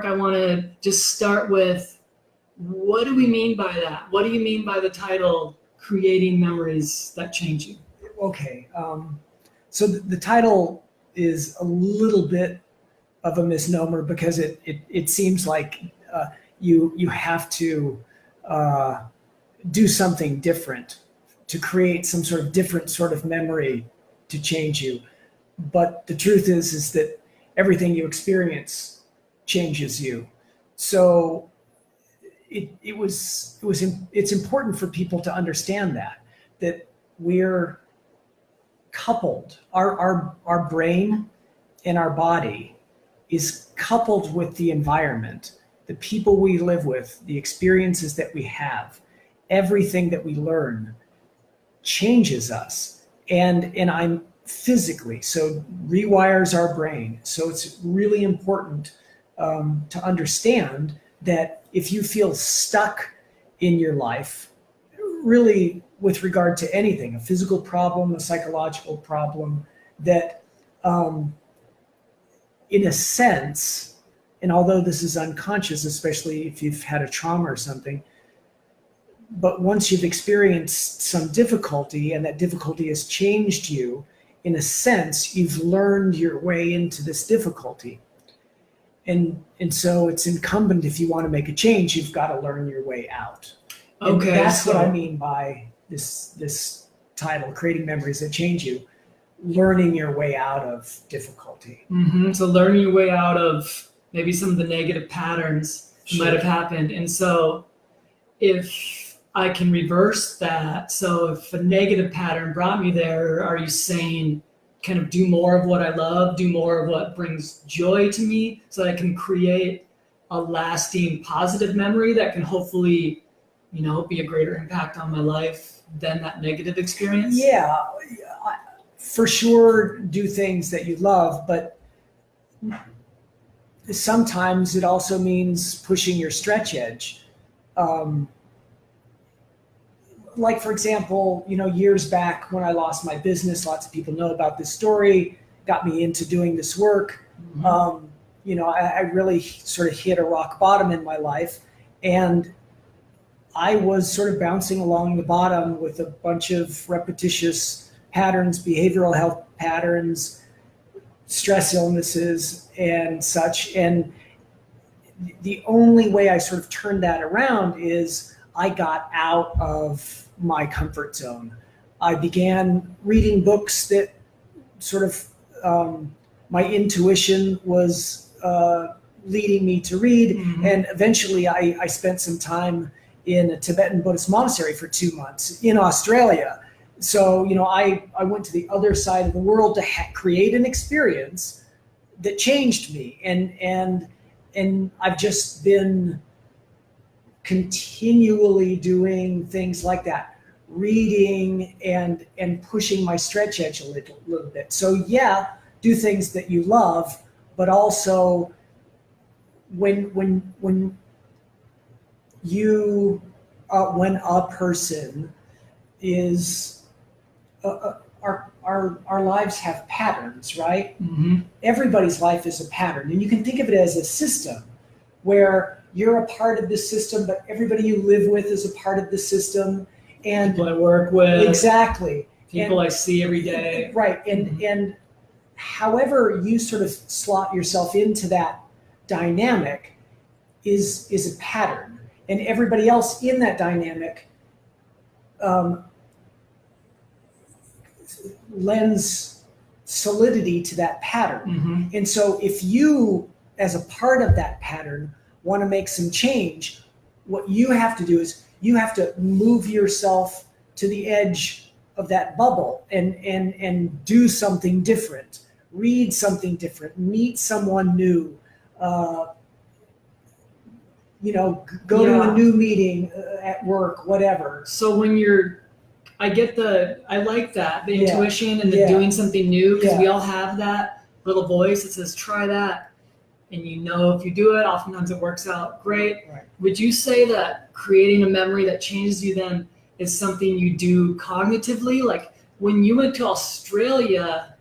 Mark, I want to just start with, what do we mean by that? What do you mean by the title, Creating Memories That Change You? Okay. So the title is a little bit of a misnomer because it seems like you have to do something different to create some sort of different sort of memory to change you. But the truth is that everything you experience changes you. So it's important for people to understand that we're coupled. Our brain and our body is coupled with the environment, the people we live with, the experiences that we have. Everything that we learn changes us, and I'm physically, so rewires our brain. So it's really important to understand that if you feel stuck in your life, really with regard to anything, a physical problem, a psychological problem, that in a sense, and although this is unconscious, especially if you've had a trauma or something, but once you've experienced some difficulty and that difficulty has changed you, in a sense, you've learned your way into this difficulty. And so it's incumbent, if you want to make a change, you've got to learn your way out. Okay, and that's what I mean by this title, Creating Memories That Change You, learning your way out of difficulty. Mm-hmm. So learning your way out of maybe some of the negative patterns that might have happened. And so if I can reverse that, so if a negative pattern brought me there, are you saying kind of do more of what I love, do more of what brings joy to me, so that I can create a lasting positive memory that can hopefully, be a greater impact on my life than that negative experience? Yeah, for sure, do things that you love, but sometimes it also means pushing your stretch edge. Like, for example, years back when I lost my business, lots of people know about this story, got me into doing this work. Mm-hmm. I really sort of hit a rock bottom in my life, and I was sort of bouncing along the bottom with a bunch of repetitious patterns, behavioral health patterns, stress illnesses and such. And the only way I sort of turned that around is I got out of my comfort zone. I began reading books that sort of my intuition was leading me to read. Mm-hmm. And eventually I spent some time in a Tibetan Buddhist monastery for 2 months in Australia. So, I went to the other side of the world to create an experience that changed me. And I've just been continually doing things like that, reading and pushing my stretch edge a little bit. So yeah, do things that you love, but also when a person is our lives have patterns, right? Mm-hmm. Everybody's life is a pattern, and you can think of it as a system where you're a part of the system, but everybody you live with is a part of the system. And people I work with. Exactly. People I see every day. Right. And however you sort of slot yourself into that dynamic is a pattern. And everybody else in that dynamic lends solidity to that pattern. Mm-hmm. And so if you, as a part of that pattern, want to make some change, what you have to do is you have to move yourself to the edge of that bubble and do something different, read something different, meet someone new, go to a new meeting at work, whatever. So when I like that, the intuition and the doing something new, because we all have that little voice that says, try that. And if you do it, oftentimes it works out great. Right. Would you say that creating a memory that changes you then is something you do cognitively? Like when you went to Australia,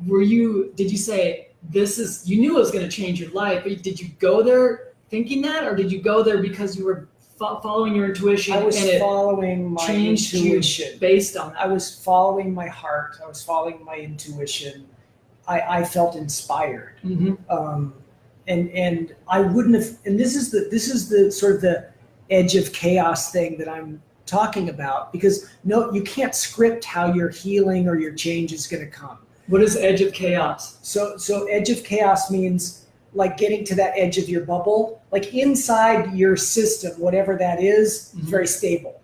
did you say, you knew it was going to change your life, but did you go there thinking that, or did you go there because you were following your intuition? I was and it following my changed intuition. you based on that? I was following my heart. I was following my intuition. I felt inspired. And I wouldn't have, and this is the sort of the edge of chaos thing that I'm talking about, because no, you can't script how your healing or your change is going to come. What is edge of chaos? So edge of chaos means like getting to that edge of your bubble, like inside your system, whatever that is, very stable.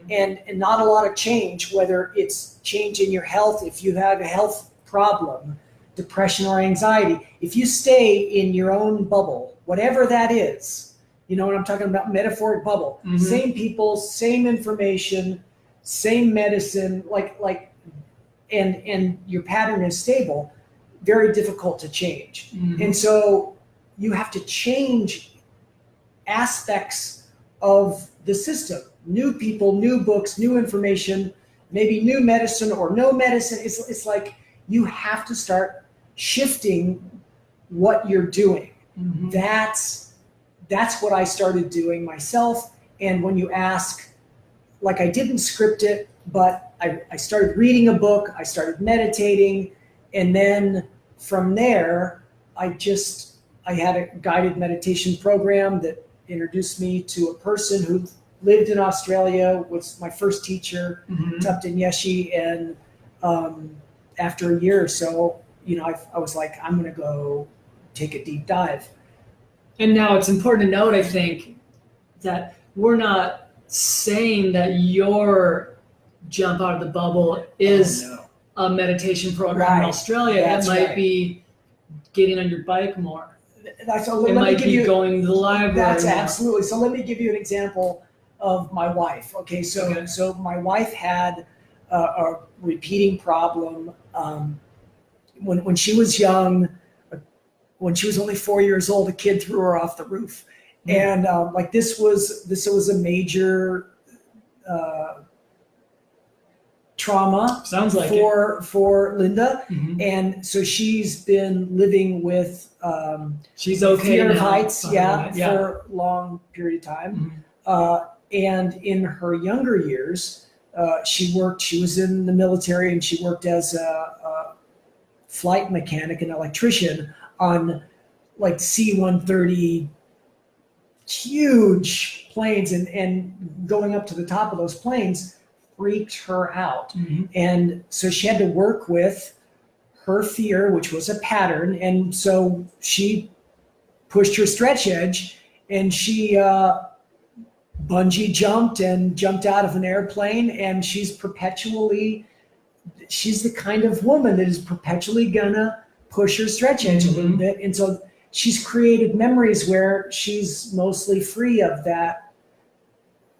And not a lot of change, whether it's change in your health, if you have a health problem, depression or anxiety, if you stay in your own bubble, whatever that is, you know what I'm talking about, metaphoric bubble, same people, same information, same medicine, and your pattern is stable, very difficult to change. And so you have to change aspects of the system, new people, new books, new information, maybe new medicine or no medicine. It's like you have to start shifting what you're doing. That's what I started doing myself. And when you ask, like, I didn't script it, but I started reading a book, I started meditating, and then from there, I had a guided meditation program that introduced me to a person who lived in Australia, was my first teacher, Tupten Yeshi, and after a year or so, you know, I was like, I'm going to go take a deep dive. And now it's important to note, I think, that we're not saying that your jump out of the bubble is a meditation program in Australia. It might be getting on your bike more. It might be going to the library. That's absolutely. So let me give you an example of my wife. Okay, so my wife had a repeating problem when she was young. When she was only 4 years old, a kid threw her off the roof, and this was a major trauma. Sounds like for Linda, and so she's been living with she's okay fear of now. heights, for a long period of time. And in her younger years, she was in the military, and she worked as a flight mechanic and electrician on like C-130 huge planes, and going up to the top of those planes freaked her out. And so she had to work with her fear, which was a pattern. And so she pushed her stretch edge, and she bungee jumped and jumped out of an airplane. And she's the kind of woman that is perpetually gonna push her stretch edge a little bit. And so she's created memories where she's mostly free of that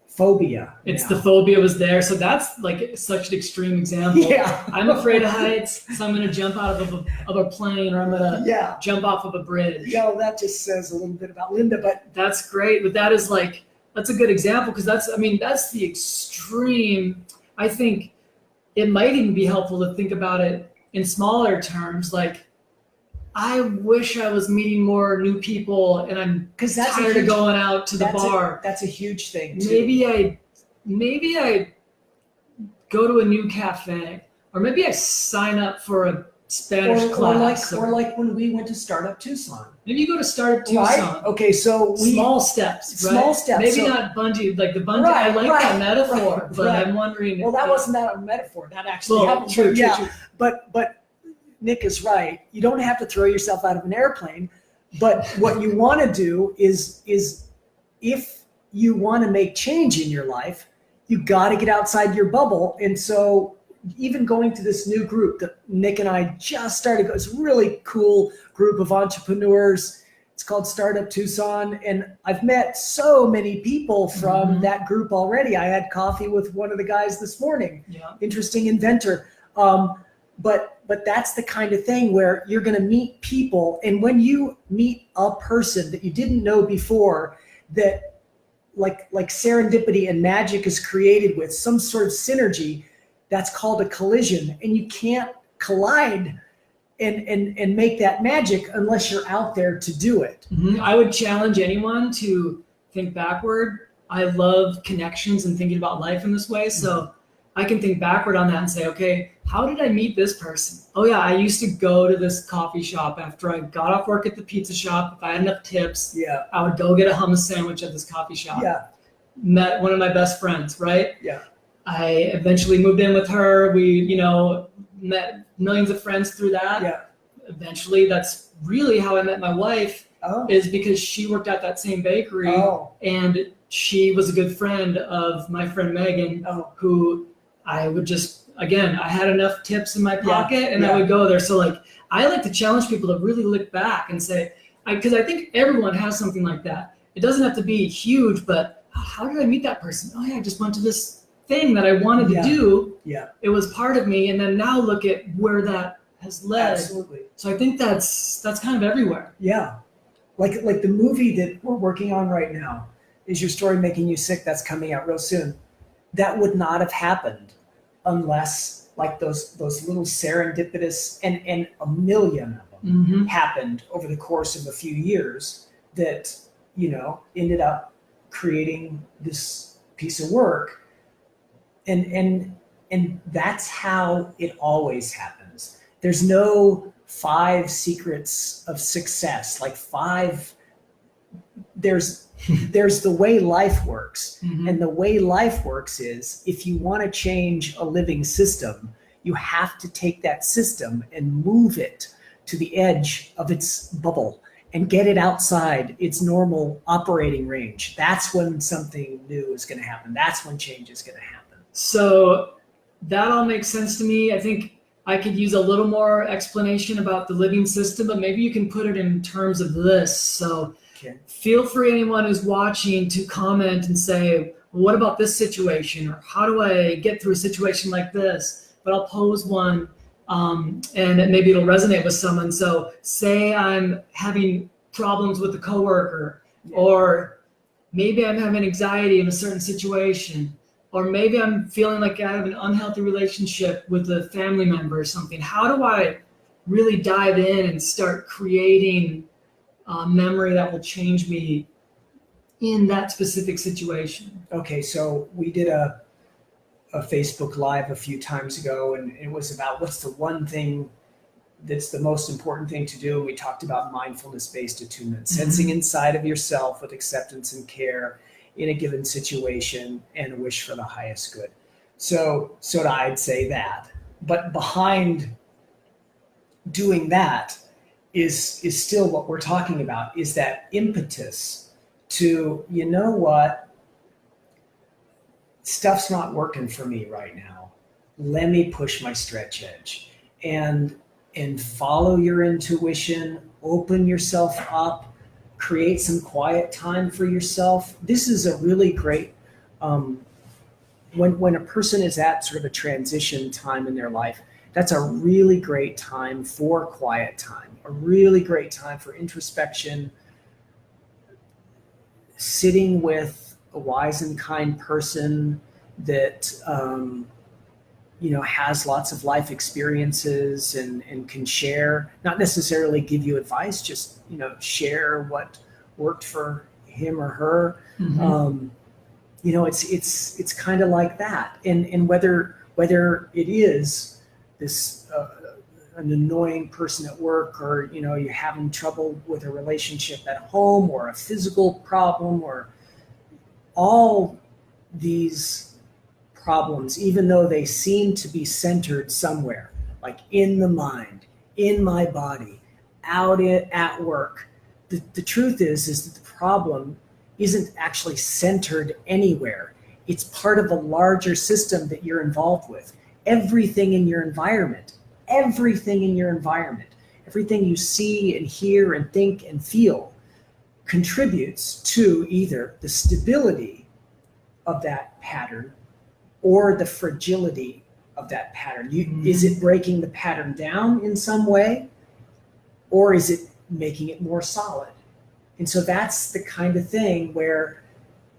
phobia. The phobia was there. So that's like such an extreme example. I'm afraid of heights, so I'm going to jump out of a plane, or I'm going to jump off of a bridge. That just says a little bit about Linda, but that's great. But that's a good example, because that's the extreme. I think it might even be helpful to think about it in smaller terms. Like, I wish I was meeting more new people, and I'm tired of going out to the bar. That's a huge thing too. Maybe I go to a new cafe, or maybe I sign up for a Spanish class. Or like when we went to Startup Tucson. Maybe you go to Startup Tucson. Right? Okay, so small steps, right? Small steps. Maybe not bungee, like the bungee. I like that metaphor, but I'm wondering. Well, that wasn't that a metaphor. That actually happened. True. But Nick is right. You don't have to throw yourself out of an airplane, but what you want to do is if you want to make change in your life, you got to get outside your bubble. And so even going to this new group that Nick and I just started, it's a really cool group of entrepreneurs. It's called Startup Tucson. And I've met so many people from that group already. I had coffee with one of the guys this morning. Interesting inventor. But that's the kind of thing where you're going to meet people. And when you meet a person that you didn't know before, that like serendipity and magic is created with some sort of synergy, that's called a collision. And you can't collide and make that magic unless you're out there to do it. I would challenge anyone to think backward. I love connections and thinking about life in this way. So I can think backward on that and say, okay, how did I meet this person? Oh yeah, I used to go to this coffee shop after I got off work at the pizza shop. If I had enough tips, I would go get a hummus sandwich at this coffee shop. Met one of my best friends, right? I eventually moved in with her. We, met millions of friends through that. Eventually, that's really how I met my wife, is because she worked at that same bakery, and she was a good friend of my friend Megan, who I would just, again, I had enough tips in my pocket, and I would go there. So like, I like to challenge people to really look back and say, because I think everyone has something like that. It doesn't have to be huge, but how did I meet that person? Oh yeah, I just went to this thing that I wanted to do. It was part of me, and then now look at where that has led. Absolutely. So I think that's kind of everywhere. Like the movie that we're working on right now, Is Your Story Making You Sick? That's coming out real soon. That would not have happened unless like those little serendipitous and a million of them happened over the course of a few years that ended up creating this piece of work. And that's how it always happens. There's no 5 secrets of success, like 5. There's the way life works. And the way life works is, if you want to change a living system, you have to take that system and move it to the edge of its bubble and get it outside its normal operating range. That's when something new is going to happen. That's when change is going to happen. So that all makes sense to me. I think I could use a little more explanation about the living system, but maybe you can put it in terms of this. So feel free, anyone who's watching, to comment and say, what about this situation? Or how do I get through a situation like this? But I'll pose one, and maybe it'll resonate with someone. So say I'm having problems with a coworker, or maybe I'm having anxiety in a certain situation. Or maybe I'm feeling like I have an unhealthy relationship with a family member or something. How do I really dive in and start creating a memory that will change me in that specific situation? Okay, so we did a Facebook Live a few times ago, and it was about what's the one thing that's the most important thing to do. And we talked about mindfulness-based attunement, sensing inside of yourself with acceptance and care in a given situation, and a wish for the highest good. So I'd say that. But behind doing that is still what we're talking about, is that impetus to, what, stuff's not working for me right now. Let me push my stretch edge and follow your intuition, open yourself up, create some quiet time for yourself. This is a really great, when a person is at sort of a transition time in their life, that's a really great time for quiet time, a really great time for introspection, sitting with a wise and kind person that, has lots of life experiences and can share, not necessarily give you advice, just, share what worked for him or her. It's kind of like that. And whether it is this, an annoying person at work, or, you're having trouble with a relationship at home, or a physical problem, or all these problems, even though they seem to be centered somewhere, like in the mind, in my body, out at work, the truth is that the problem isn't actually centered anywhere. It's part of a larger system that you're involved with. Everything in your environment, everything you see and hear and think and feel contributes to either the stability of that pattern or the fragility of that pattern. Is it breaking the pattern down in some way, or is it making it more solid? And so that's the kind of thing where,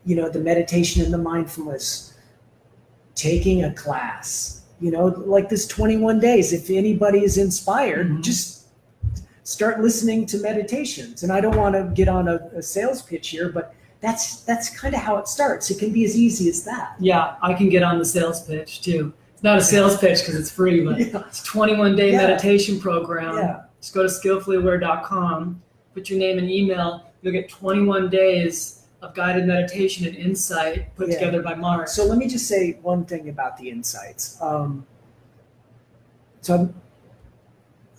the meditation and the mindfulness, taking a class, like this 21 days, if anybody is inspired, just start listening to meditations. And I don't want to get on a sales pitch here, but that's kind of how it starts. It can be as easy as that. Yeah, I can get on the sales pitch too. It's not a sales pitch because it's free, but it's a 21-day meditation program. Yeah. Just go to skillfullyaware.com, put your name and email. You'll get 21 days of guided meditation and insight put together by Mark. So let me just say one thing about the insights.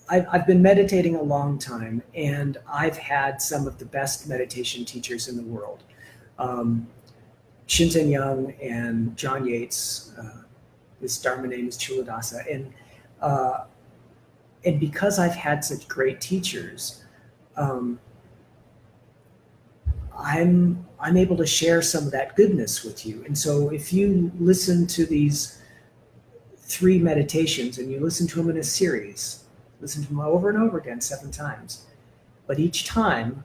I've been meditating a long time, and I've had some of the best meditation teachers in the world. Shinzen Young and John Yates, his Dharma name is Chuladasa. And because I've had such great teachers, I'm able to share some of that goodness with you. And so if you listen to these 3 meditations and you listen to them in a series, listen to them over and over again 7 times, but each time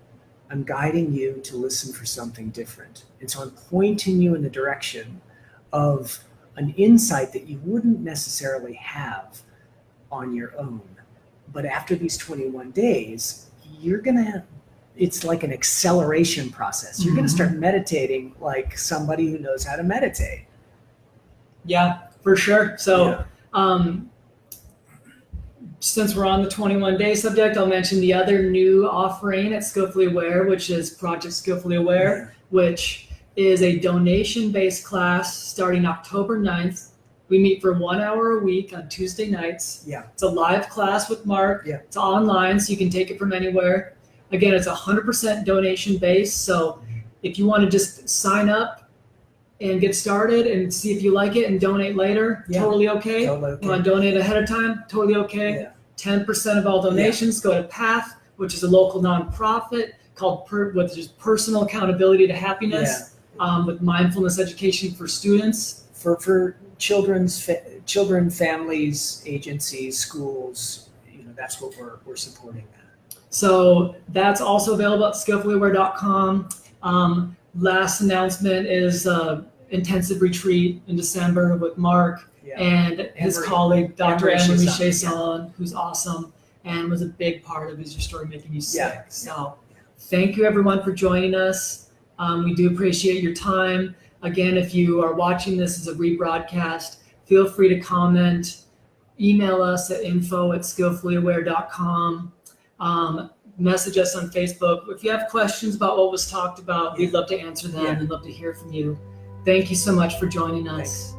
I'm guiding you to listen for something different. And so I'm pointing you in the direction of an insight that you wouldn't necessarily have on your own. But after these 21 days, it's like an acceleration process. You're going to start meditating like somebody who knows how to meditate. Yeah, for sure. So since we're on the 21-day subject, I'll mention the other new offering at Skillfully Aware, which is Project Skillfully Aware, which is a donation-based class starting October 9th. We meet for 1 hour a week on Tuesday nights. Yeah. It's a live class with Mark. Yeah. It's online, so you can take it from anywhere. Again, it's 100% donation-based, so if you want to just sign up and get started and see if you like it and donate later, totally okay. Totally okay. You want to donate ahead of time, totally okay. Yeah. 10% of all donations go to PATH, which is a local nonprofit called which is Personal Accountability to Happiness, with mindfulness education for students. For children, families, agencies, schools, that's what we're supporting that. So that's also available at skillfullyaware.com. Last announcement is intensive retreat in December with Mark and his colleague, Dr. Anne-Marie Chasson, who's awesome and was a big part of Is Your Story Making You Sick? So thank you everyone for joining us. We do appreciate your time. Again, if you are watching this as a rebroadcast, feel free to comment, email us at info@skillfullyaware.com. Message us on Facebook. If you have questions about what was talked about, we'd love to answer them and love to hear from you. Thank you so much for joining us. Thanks.